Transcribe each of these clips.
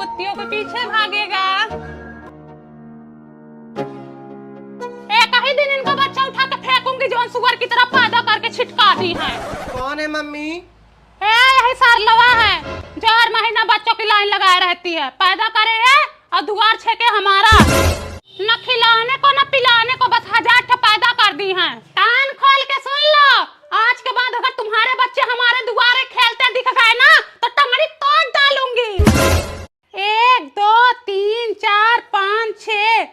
कुत्तियों के पीछे भागेगा। एक ही दिन इनका बच्चा उठा के फेंकूंगी जो सुअर की तरह पैदा करके छिटका दी है। कौन है मम्मी? यही सारलवा है जो हर महीना बच्चों की लाइन लगाए रहती है। पैदा करे है और दुआर छेके हमारा। न खिलाने को न पिलाने को, बस 1000 पैदा कर दी हैं। कान खोल के सुन लो, आज के बाद अगर तुम्हारे बच्चे हमारे दुआरे खेलते दिख गए ना तो टंगड़ी तोड़ डालूंगी। 1 2 3 4 5 6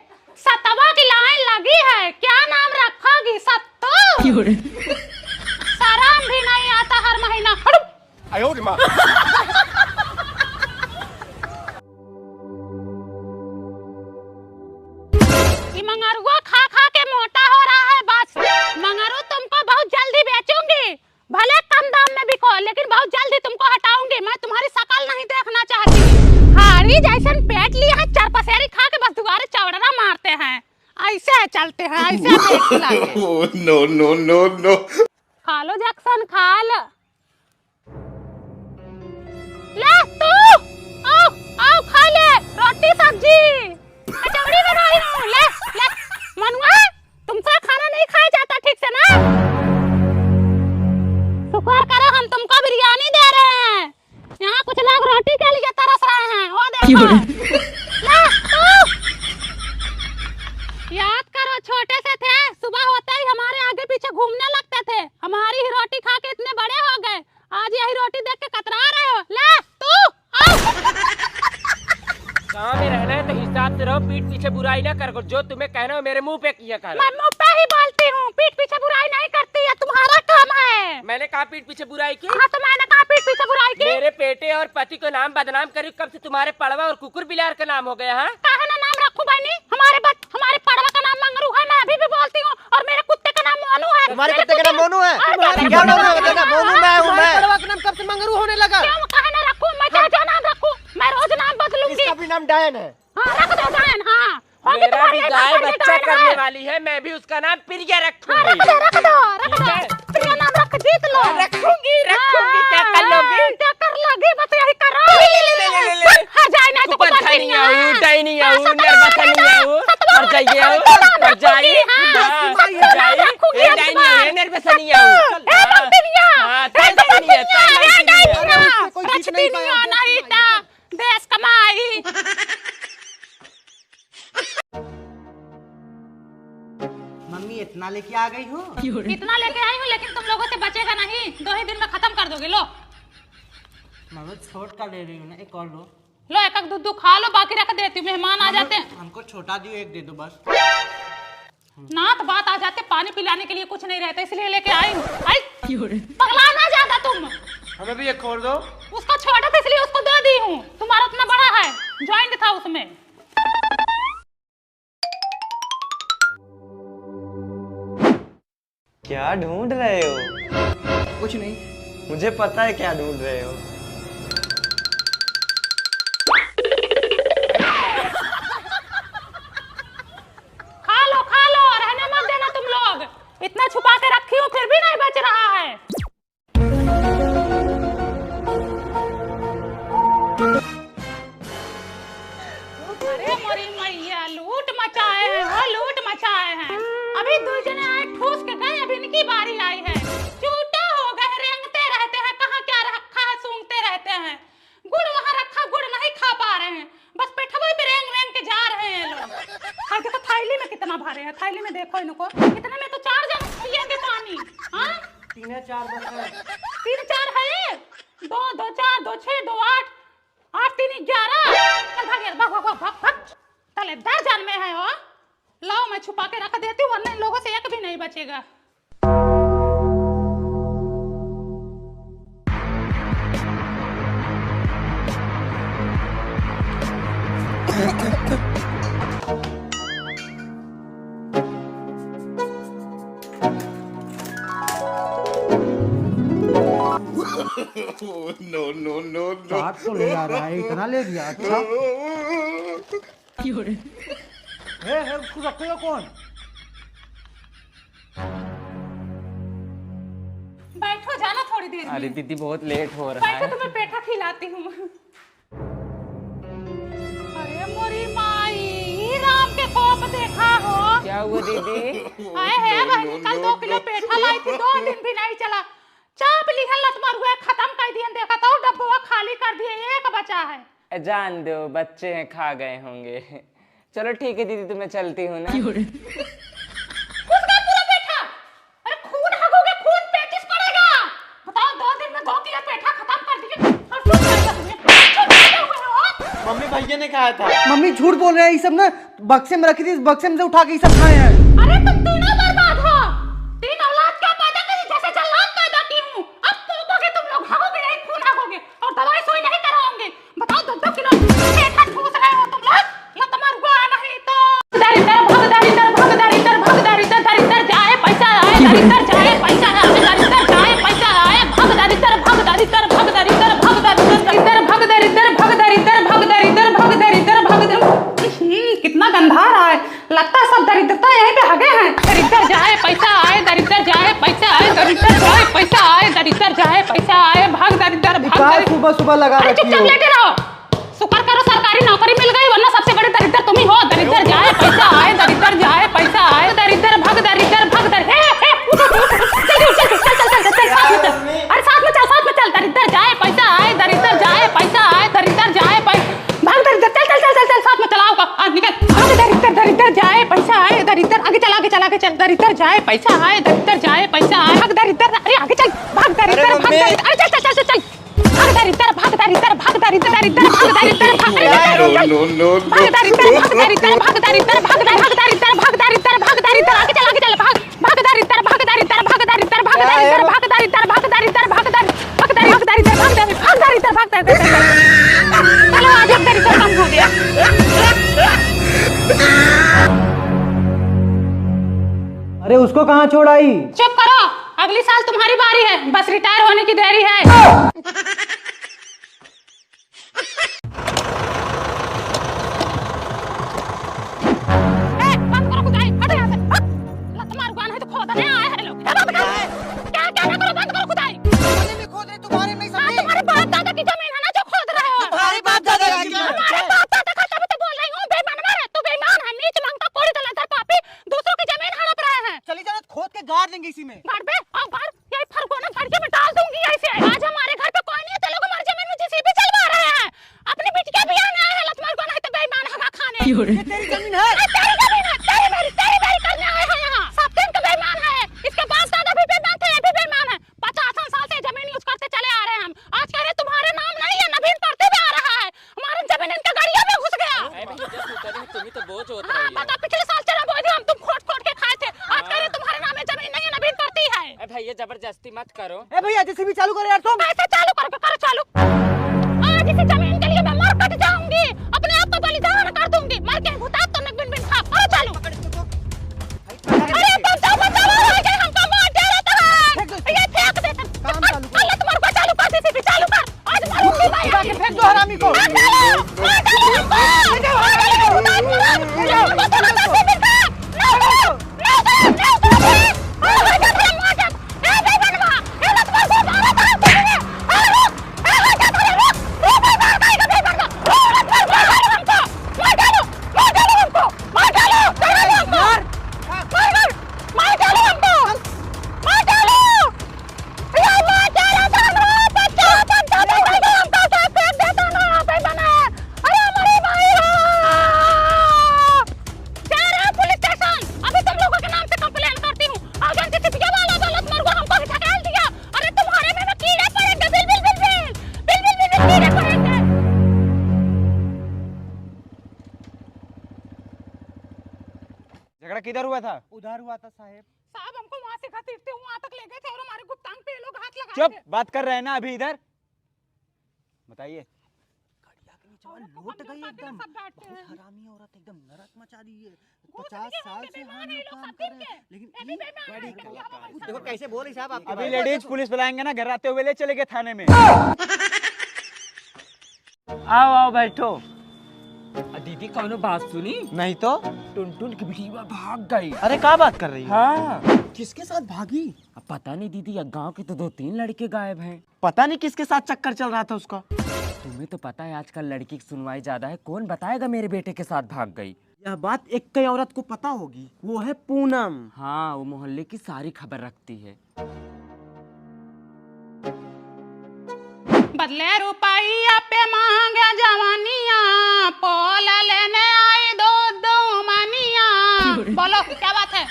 7वां की लाइन लगी है। क्या नाम रखोगी? सत्तू? शर्म भी नहीं आता हर महीना। मंगरुआ खा खा के मोटा हो रहा है। बस मंगरू तुमको बहुत जल्दी बेचूंगी, भले कम दाम में बिको, लेकिन बहुत जल्दी तुमको हटाऊंगी। मैं तुम्हारी शकल नहीं देखना चाहती। हारी जैसन पेट लिया है, चरपसेरी खा के बस दुबारा चौड़रा मारते हैं। ऐसे चलते हैं, ऐसे नो नो नो नो। खा लो जैक्सन, खा लो। ले तू आओ आओ खा ले रोटी सब्जी कचौड़ी बनाई हूँ। ले ले मनुआ, तुमसे खाना नहीं खाया जाता ठीक से ना। शुक्र करो हम तुमको बिरयानी दे रहे हैं। यहाँ कुछ लोग रोटी के लिए तरस रहे हैं। वो देखो। ले तू याद करो, छोटे से थे, सुबह होते ही हमारे आगे पीछे घूमने लगते थे। हमारी ही रोटी खा के इतने बड़े हो गए, आज यही रोटी देख के कतरा रहे हो। ले तू आओ। गाँव में रहना है तो हिसाब से रहो, पीठ पीछे बुराई ना करो। जो तुम्हें कहना हो मेरे मुंह पे किया करो। मैं मुंह पे ही बोलती हूँ, पीठ पीछे बुराई नहीं करती है, तुम्हारा काम है। मैंने कहा पीठ पीछे बुराई की? हाँ तो मैंने कहा पीठ पीछे बुराई की। मेरे बेटे और पति को नाम बदनाम करी, कब से तुम्हारे पड़वा और कुकुर बिलार का नाम हो गया है? काहे ना नाम रखूं बहनी? हमारे पड़वा का नाम मंगरू है, मैं अभी भी बोलती हूँ, और मेरे कुत्ते का नाम मोनू है। तुम्हारे कुत्ते का नाम मोनू है? क्या मोनू है? मोनू मैं हूँ। मैं पड़वा का नाम कब से मंगरू होने लगा? क्यों काहे ना रखूं? मैं जो नाम रखूं, मैं रोज नाम बदलूंगी। इसका भी नाम डायन है। हाँ रख दो डायन। हाँ मेरा भी गाय बच्चा करने वाली है, मैं भी उसका नाम प्रिया रखूंगी। रख दो प्रिया नाम रख, जीत लो। रखूंगी क्या कर लोगी? क्या कर लोगी? बस यही करो। हाँ जाए नहीं तो कुछ नहीं आऊँ, डाई नहीं आऊँ, नर्वस नहीं आऊँ, और जाइए आऊँ, और जाइए, डाई नहीं आऊँ, नर्वस नहीं आऊँ। देश कमाई। मम्मी इतना लेके आ गई हो? इतना लेके आई हूँ, लेकिन तुम लोगों से बचेगा नहीं। 2 ही दिन में खत्म कर दोगे। लो मम्मी छोट का ले रही हूँ ना, एक और लो। लो एक दूध खा लो, बाकी रख देती हूँ, मेहमान आ जाते हैं। हमको छोटा दियो, एक दे दो बस। नात बात आ जाते, पानी पिलाने के लिए कुछ नहीं रहता, इसलिए लेके आई हूँ। पगला ना ज्यादा तुम। हमें भी एक और दो। उसका छोटा था इसलिए उसको दे दी हूँ, तुम्हारा उतना बड़ा है, जॉइंट था उसमें। क्या ढूंढ रहे हो? कुछ नहीं। मुझे पता है क्या ढूंढ रहे हो। खा लो, रहने मत देना तुम लोग। इतना छुपा के रखी हूँ फिर भी नहीं बच रहा है। अरे मोरी मैया, लूट मचाए हैं, वो लूट मचाए हैं। अभी 2 जने आए ठूस के गए, अभी इनकी बारी आई है। झूठे हो गए, रेंगते रहते हैं, कहाँ क्या रखा है सूंघते रहते हैं। गुड़ वहाँ रखा, गुड़ नहीं खा पा रहे हैं, बस पेठवे पे रेंग रेंग के जा रहे हैं लोग। हाँ देखो थैली में कितना भरे हैं, थैली में देखो इनको, इतने में तो 4 जन पिएंगे पानी। हाँ 3 है 4 बस है। 3 4 है, 2 2 4 2 6 2 8 8 3 11। चल भाग तले 10 जन में है। हो लाओ, मैं छुपा के रख देती हूँ, वरना इन लोगों से एक भी नहीं बचेगा। No no no no. साथ तो ले आ रहा है, इतना ले दिया। अच्छा है उसको रखेगा कौन? बैठो, जाना थोड़ी देर में। अरे दीदी बहुत लेट हो रहा बैठो, है। तुम्हें पेठा खिलाती हूँ। मोरी माई राम के कोप देखा हो। क्या हुआ दीदी? आए है बहनी कल 2 किलो पेठा लाई थी, 2 दिन भी नहीं चला। चाप लिखल लतमर हुए खत्म कर दिए, देखा तो डब्बा खाली कर दिए, एक बचा है। जान दो, बच्चे हैं, खा गए होंगे। चलो ठीक है दीदी, तो मैं चलती हूँ ना। उसका पूरा पेठा, अरे खून हगोगे, खून पेचिस पड़ेगा। बताओ 2 दिन में 2 किलो पेठा खत्म कर दिए और तुम क्या हुए हो? मम्मी भैया ने खाया था। मम्मी झूठ बोल रहे हैं, ये सब ना बक्से में रखी थी, इस बक्से में से उठा के ये सब खाए हैं। अरे तुम तीनों बर्बाद हो। 3 औलाद क्या पैदा करी, जैसे जल्लाद पैदा की हूँ। अब पोपोगे तुम लोग, हगोगे नहीं, खून हगोगे और दवाई सुई नहीं कराओगे। बताओ 2-2 किलो पेठा ठूस रहे हो तुम लोग, लतमर हुआ नहीं तो दरिद्र जाए पैसा आए, दरिद्र जाए पैसा आए, दरिद्र जाए पैसा आए, भग दरिद्र भग दरिद्र भग दरिद्र भग दरिद्र भग दरिद्र भग दरिद्र भग दरिद्र भग दरिद्र भग दरिद्र। कितना गंधा रहा है, लगता है सब दरिद्रता यहीं पे हगे हैं। दरिद्र जाए पैसा आए, दरिद्र जाए पैसा आए, दरिद्र जाए पैसा आए, दरिद्र जाए पैसा आए, भाग दरिद्र भाग दरिद्र। सुबह सुबह लगा अरे रखी चुपचाप हो। लेटे रहो, शुक्र करो सरकारी नौकरी मिल गई, वरना सबसे बड़े दरिद्र तुम ही हो। दरिद्र जाए पैसा आए, दरिद्र जाए पैसा आए, दरिद्र भग दरिद्र भग दरिद्र। अरे साथ में चल, दरिद्र जाए पैसा आए, दरिद्र जाए पैसा आए, दरिद्र जाए भाग दरिद्र, चल साथ में चलाओ का आज निकल। भाग दरिद्र, दरिद्र जाए पैसा आए, दरिद्र आगे चल दरिद्र जाए पैसा आए, दरिद्र जाए पैसा आए, भाग दरिद्र, अरे आगे चल, भाग दरिद्र भाग दरिद्र, अरे चल भाग दरिद्र भाग दरिद्र भाग दरिद्र दरिद्र भाग दरिद्र भाग दरिद्र भाग दरिद्र भाग दरिद्र भाग दरिद्र भाग दरिद्र भाग दरिद्र आगे चल भाग दरिद्र भाग दरिद्र भाग दरिद्र भाग दरिद्र भाग दरिद्र भाग दरिद्र भाग दरिद्र भाग दरिद्र चलो आज अब दरिद्र कम हो गया। अरे उसको कहाँ छोड़ आई? चुप करो, अगली साल तुम्हारी बारी है, बस रिटायर होने की देरी है। बंद करो खुदाई, हटो यहाँ से, लत मार गुआन है तो खोदने आए हैं लोग। क्या ना करो, बंद करो खुदाई। तुम्हारे नहीं समझे? तुम्हारे बाप दादा की जमीन है ना जो खोद रहे हो। तुम्हारे बाप दादा की हमारे बाप दादा का तभी तो बोल रही हूँ, बेईमान मारे, तू बेईमान है, नीच मांगता कोड़ी दलादर पापी, दूसरों की जमीन हड़प रहे हैं। चली जाना, खोद के गाड़ देंगे इसी में। गाड़ बे, आओ गाड़, यही फरगोना गाड़ के मैं डाल दूंगी ऐसे। आज हमारे घर पे कोई नहीं है, चलो हमारी जमीन में जेसीबी चलवा रहे हैं। अपनी बिटिया भी आने आए हैं, लतमार को नहीं तो बेईमान हवा खाने। ये तेरी जमीन है? तेरी जमीन है, तेरी मेरी करने आए हैं यहाँ। सब दिन का बेईमान है, इसके बाप दादा भी बेईमान थे, ये भी बेईमान है। 50 साल से जमीन यूज करते चले आ रहे हैं हम। आज कह रहे तुम्हारे नाम नहीं है, नवीन पढ़ते भी आ रहा है, हमारी जमीन इनके गाड़ियों में घुस गया। तुम ही तो बोझ होत हाँ, रही है। पता पिछले साल चला बोझ हम तुम खोट के खाए थे। आज कह रहे तुम्हारे नाम में जमीन नहीं है, नवीन पढ़ती है। ए भैया जबरदस्ती मत करो। ए भैया जेसीबी चालू करो यार तुम। ऐसे चालू करो चालू। आज इसी जमीन के लिए मैं मर कट जाऊंगी, अपने आप को बलिदान कर दूंगी, मर के भूता तो नक बिन खा। करो चालू। अरे तुम तो बचाओ, आगे हमको मार दे रहे हो। ये फेंक देते। काम चालू कर। अल्लाह तुम्हारे को चालू कर दे, चालू कर। आज मारूंगी भाई। उठा के फेंक दो हरामी को। मार डालो हमको। मार डालो हमको तो ना दे बिका। झगड़ा किधर हुआ था? उधार हुआ था साहब। साहब हमको वहां से घसीटते हुए वहां तक ले गए थे और हमारे गुप्तांग पे ये लोग हाथ लगाए चुप, थे। बात कर रहे हैं ना अभी इधर। बताइए। लौट गई एकदम, सब बैठते हैं। बहुत हरामी औरत, एकदम नरक मचा दी है। घूस 50 लिए साल होंगे, से बेईमान हम है ये लोग लोग, काम सब कर दिन रहे हैं, के। लेकिन ये भी बेईमान है, कभी हमारे साथ। देखो कैसे बोल रही साहब आपके अभी बारे में। लेडीज पुलिस बुलाएंगे ना, घर आते हुए ले चले गए थाने में। आओ आओ बैठो। दीदी कौनो बात सुनी? नहीं तो। टुनटुन की बिटिया भाग गई। अरे क्या बात कर रही है? हाँ, किसके साथ भागी? अब पता नहीं दीदी, गांव के तो 2-3 लड़के गायब हैं। पता नहीं किसके साथ चक्कर चल रहा था उसका। तुम्हें तो पता है आजकल लड़की की सुनवाई ज्यादा है, कौन बताएगा मेरे बेटे के साथ भाग गई। यह बात एक कई औरत को पता होगी, वो है पूनम। हाँ, वो मोहल्ले की सारी खबर रखती है। बदले रुपया पे मांगे जवानिया, पोल लेने आई दो मनिया। बोलो क्या बात है?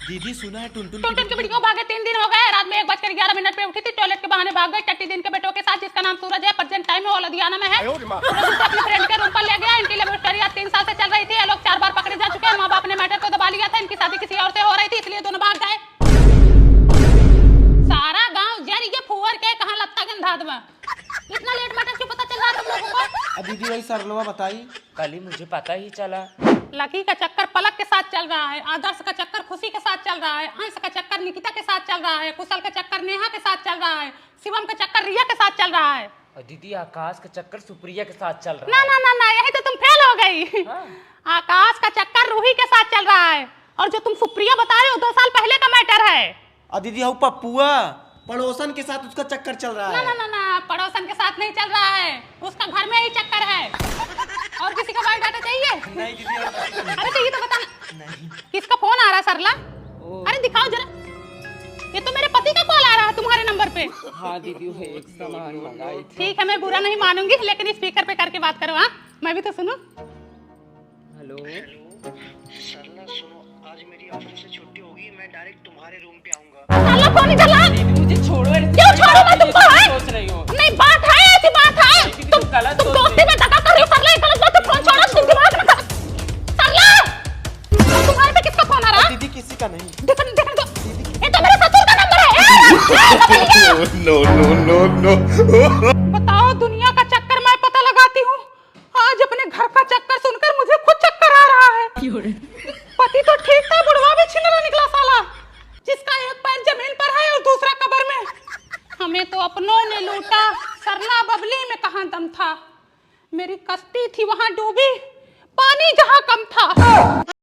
दीदी सुना है टुनटुन टुनटुन की बेटी को भागे 3 दिन हो गए। रात में 1:11 पे उठी थी, टॉयलेट के बहाने भाग गई। टट्टी दिन के बेटों के साथ, जिसका नाम सूरज है, प्रेजेंट टाइम में वो लुधियाना में है। सूरज अपने फ्रेंड के रूम पर ले गया। इनकी लव स्टोरी 3 साल से चल रही थी। ये लोग 4 बार पकड़े जा चुके हैं। माँ बाप ने मैटर को दबा लिया था। इनकी शादी किसी और से हो रही थी, इसलिए दोनों भाग गए। सारा गांव जर ये फुहर के कहां लत्ता गंधा दवा। इतना लेट मैटर क्यों पता चल रहा तुम लोगों को? दीदी वही सरलवा बताई। कल ही मुझे पता ही चला। लकी का चक्कर पलक के साथ चल रहा है। आदर्श का चक्कर खुशी के साथ चल रहा है। अंश का चक्कर निकिता के साथ चल रहा है। कुशल का चक्कर नेहा के साथ चल रहा है। शिवम का चक्कर रिया के साथ चल रहा है। और दीदी आकाश का चक्कर सुप्रिया के साथ चल रहा ना है। ना ना ना, यही तो तुम फेल हो गई। आकाश का चक्कर रूही के साथ चल रहा है। और जो तुम सुप्रिया बता रहे हो 2 साल पहले का मैटर है। दीदी हूँ पप्पुआ, पड़ोसन के साथ उसका चक्कर चल रहा ना है। ना ना ना, पड़ोसन के साथ नहीं चल रहा है। उसका घर में ही चक्कर है। और किसी का बायोडाटा चाहिए? नहीं दीदी और किसी को अरे चाहिए तो बता। नहीं। किसका फोन आ रहा है सरला? अरे दिखाओ जरा। ये तो मेरे पति का कॉल आ रहा है तुम्हारे नंबर पे। हाँ दीदी, वो एक सामान मंगाई थी। ठीक है, मैं बुरा नहीं मानूंगी, लेकिन स्पीकर पे करके बात करो। हाँ, मैं भी तो सुनूं। हेलो। सरला सुनो, आज मेरी ऑफिस से छुट्टी होगी, मैं डायरेक्ट तुम्हारे रूम पे आऊंगा। सरला फोन नहीं चल रहा। दीदी मुझे छोड़ो। क्यों छोड़ू मैं तुमको? है सोच रही हो? नहीं, बात है, ऐसी बात है। तुम गलत तुम सोच दोस्ती में धक्का कर रही हो सरला। ये गलत बात है। फोन छोड़ो, तुम दिमाग में सरला। अब तुम्हारे पे किसका फोन आ रहा है? दीदी किसी का नहीं। देखो देखो दो। ये तो मेरे ससुर का नंबर है। No, no, no, no. बताओ, दुनिया का चक्कर मैं पता लगाती हूँ, आज अपने घर का चक्कर सुनकर मुझे खुद चक्कर आ रहा है। पति तो ठीक था, बुढ़वा भी छिनरा निकला साला, जिसका एक पैर जमीन पर है और दूसरा कब्र में। हमें तो अपनों ने लूटा, सरला बबली में कहाँ दम था। मेरी कश्ती थी वहां डूबी, पानी जहां कम था।